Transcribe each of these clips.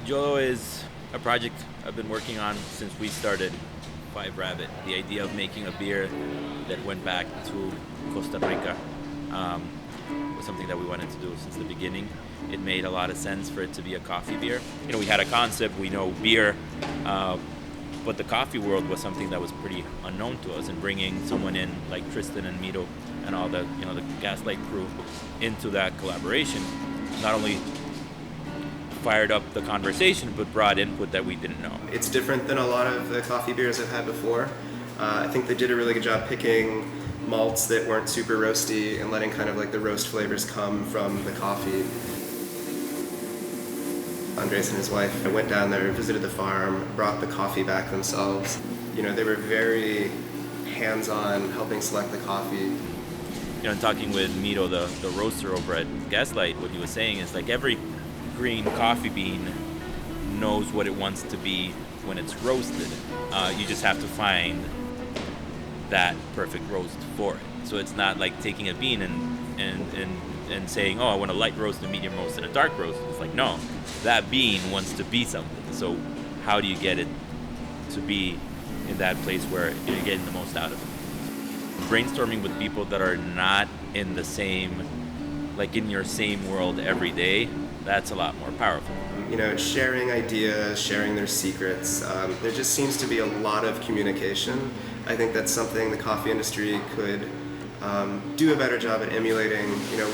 Yodo is a project I've been working on since we started Five Rabbit. The idea of making a beer that went back to Costa Rica was something that we wanted to do since the beginning. It made a lot of sense for it to be a coffee beer. We had a concept, we know beer, but the coffee world was something that was pretty unknown to us. And bringing someone in like Tristan and Mito and all the the Gaslight crew into that collaboration not only fired up the conversation, but brought input that we didn't know. It's different than a lot of the coffee beers I've had before. I think they did a really good job picking malts that weren't super roasty and letting kind of like the roast flavors come from the coffee. Andres and his wife went down there, visited the farm, brought the coffee back themselves. They were very hands-on, helping select the coffee. Talking with Mito, the roaster over at Gaslight, what he was saying is like every green coffee bean knows what it wants to be when it's roasted. You just have to find that perfect roast for it. So it's not like taking a bean and saying, oh, I want a light roast, a medium roast, and a dark roast. It's like, no, that bean wants to be something. So how do you get it to be in that place where you're getting the most out of it? Brainstorming with people that are not in the same, like in your same world every day, that's a lot more powerful. Sharing ideas, sharing their secrets. There just seems to be a lot of communication. I think that's something the coffee industry could do a better job at emulating,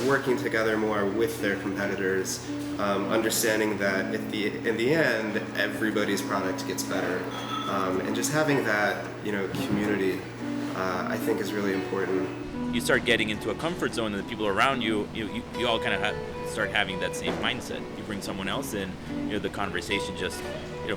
working together more with their competitors, understanding that in the end, everybody's product gets better. And just having that, community, I think is really important. You start getting into a comfort zone, and the people around you, you all kind of start having that same mindset. You bring someone else in, the conversation just,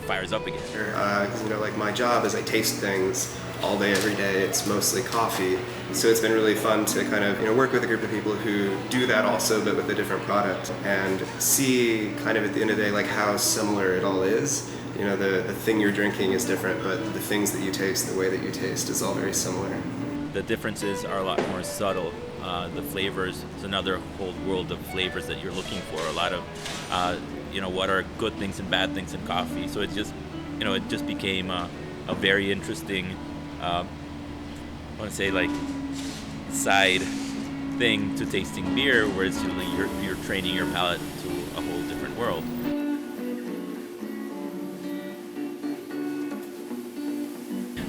fires up again. Because, like my job is I taste things all day, every day. It's mostly coffee. So it's been really fun to kind of, work with a group of people who do that also, but with a different product, and see kind of at the end of the day, like how similar it all is. The thing you're drinking is different, but the things that you taste, the way that you taste is all very similar. The differences are a lot more subtle. The flavors, it's another whole world of flavors that you're looking for. A lot of, what are good things and bad things in coffee. So it just became a very interesting, I want to say like side thing to tasting beer, where it's you're training your palate to a whole different world.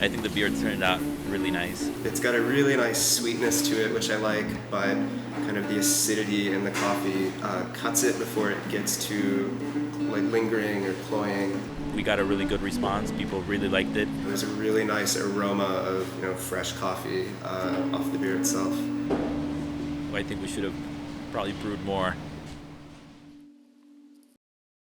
I think the beer turned out really nice. It's got a really nice sweetness to it, which I like, but kind of the acidity in the coffee cuts it before it gets too like lingering or cloying. We got a really good response. People really liked it. There's a really nice aroma of fresh coffee off the beer itself. I think we should have probably brewed more.